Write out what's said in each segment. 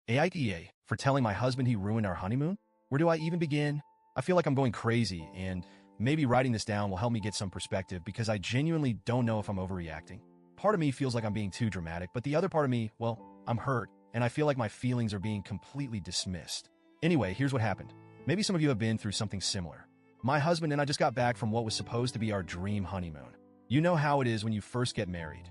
AITA for telling my husband he ruined our honeymoon? Where do I even begin? I feel like I'm going crazy, and maybe writing this down will help me get some perspective because I genuinely don't know if I'm overreacting. Part of me feels like I'm being too dramatic, but the other part of me, well, I'm hurt, and I feel like my feelings are being completely dismissed. Anyway, here's what happened. Maybe some of you have been through something similar. My husband and I just got back from what was supposed to be our dream honeymoon. You know how it is when you first get married.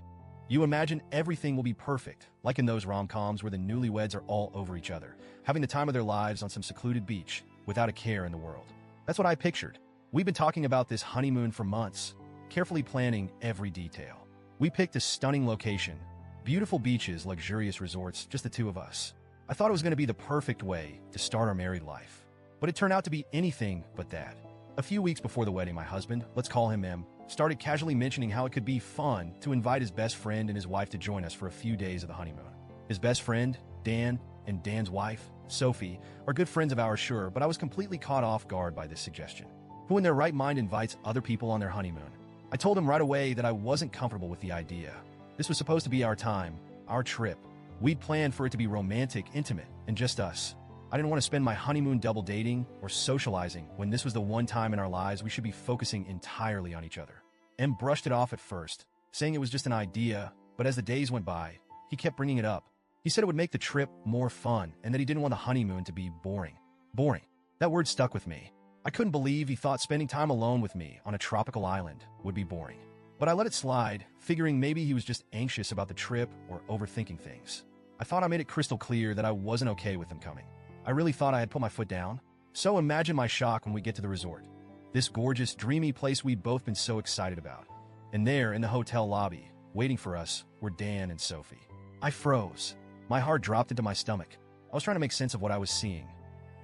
You imagine everything will be perfect, like in those rom-coms where the newlyweds are all over each other, having the time of their lives on some secluded beach, without a care in the world. That's what I pictured. We've been talking about this honeymoon for months, carefully planning every detail. We picked a stunning location, beautiful beaches, luxurious resorts, just the two of us. I thought it was going to be the perfect way to start our married life. But it turned out to be anything but that. A few weeks before the wedding, my husband, let's call him M, started casually mentioning how it could be fun to invite his best friend and his wife to join us for a few days of the honeymoon. His best friend, Dan, and Dan's wife, Sophie, are good friends of ours, sure, but I was completely caught off guard by this suggestion. Who in their right mind invites other people on their honeymoon? I told him right away that I wasn't comfortable with the idea. This was supposed to be our time, our trip. We'd planned for it to be romantic, intimate, and just us. I didn't want to spend my honeymoon double dating or socializing when this was the one time in our lives we should be focusing entirely on each other. M brushed it off at first, saying it was just an idea, but as the days went by, he kept bringing it up. He said it would make the trip more fun and that he didn't want the honeymoon to be boring. Boring. That word stuck with me. I couldn't believe he thought spending time alone with me on a tropical island would be boring. But I let it slide, figuring maybe he was just anxious about the trip or overthinking things. I thought I made it crystal clear that I wasn't okay with him coming. I really thought I had put my foot down. So imagine my shock when we get to the resort. This gorgeous, dreamy place we'd both been so excited about. And there, in the hotel lobby, waiting for us, were Dan and Sophie. I froze. My heart dropped into my stomach. I was trying to make sense of what I was seeing.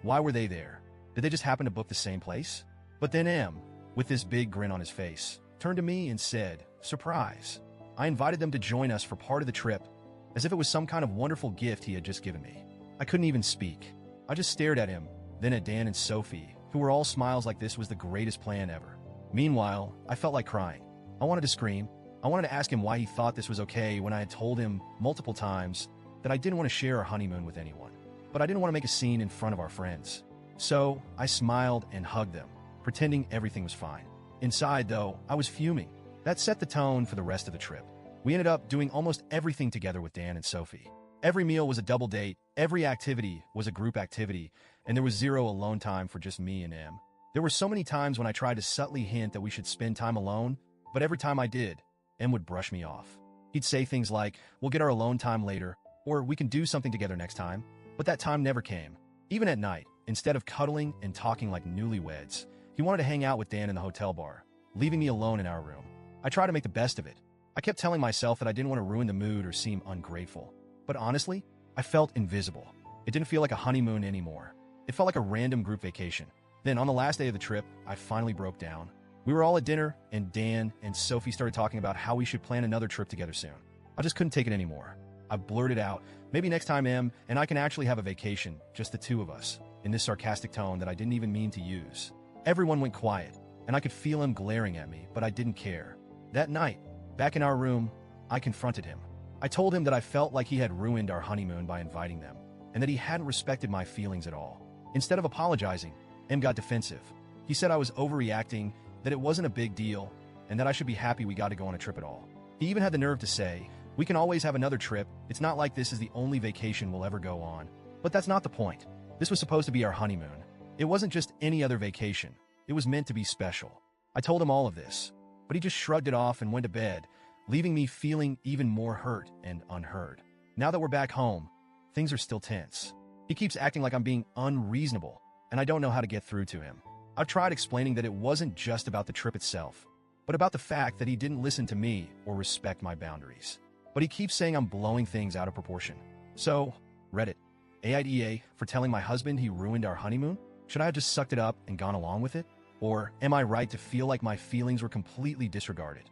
Why were they there? Did they just happen to book the same place? But then M, with this big grin on his face, turned to me and said, "Surprise." I invited them to join us for part of the trip, as if it was some kind of wonderful gift he had just given me. I couldn't even speak. I just stared at him, then at Dan and Sophie, who were all smiles like this was the greatest plan ever. Meanwhile, I felt like crying. I wanted to scream. I wanted to ask him why he thought this was okay when I had told him multiple times that I didn't want to share our honeymoon with anyone. But I didn't want to make a scene in front of our friends. So I smiled and hugged them, pretending everything was fine. Inside, though, I was fuming. That set the tone for the rest of the trip. We ended up doing almost everything together with Dan and Sophie. Every meal was a double date, every activity was a group activity, and there was zero alone time for just me and M. There were so many times when I tried to subtly hint that we should spend time alone, but every time I did, M would brush me off. He'd say things like, "We'll get our alone time later," or "We can do something together next time." But that time never came. Even at night, instead of cuddling and talking like newlyweds, he wanted to hang out with Dan in the hotel bar, leaving me alone in our room. I tried to make the best of it. I kept telling myself that I didn't want to ruin the mood or seem ungrateful. But honestly, I felt invisible. It didn't feel like a honeymoon anymore. It felt like a random group vacation. Then on the last day of the trip, I finally broke down. We were all at dinner, and Dan and Sophie started talking about how we should plan another trip together soon. I just couldn't take it anymore. I blurted out, "Maybe next time, M, and I can actually have a vacation, just the two of us," in this sarcastic tone that I didn't even mean to use. Everyone went quiet, and I could feel him glaring at me, but I didn't care. That night, back in our room, I confronted him. I told him that I felt like he had ruined our honeymoon by inviting them, and that he hadn't respected my feelings at all. Instead of apologizing, M got defensive. He said I was overreacting, that it wasn't a big deal, and that I should be happy we got to go on a trip at all. He even had the nerve to say, "We can always have another trip. It's not like this is the only vacation we'll ever go on." But that's not the point. This was supposed to be our honeymoon. It wasn't just any other vacation. It was meant to be special. I told him all of this, but he just shrugged it off and went to bed, leaving me feeling even more hurt and unheard. Now that we're back home, things are still tense. He keeps acting like I'm being unreasonable, and I don't know how to get through to him. I've tried explaining that it wasn't just about the trip itself, but about the fact that he didn't listen to me or respect my boundaries. But he keeps saying I'm blowing things out of proportion. So, Reddit, AITA for telling my husband he ruined our honeymoon? Should I have just sucked it up and gone along with it? Or am I right to feel like my feelings were completely disregarded?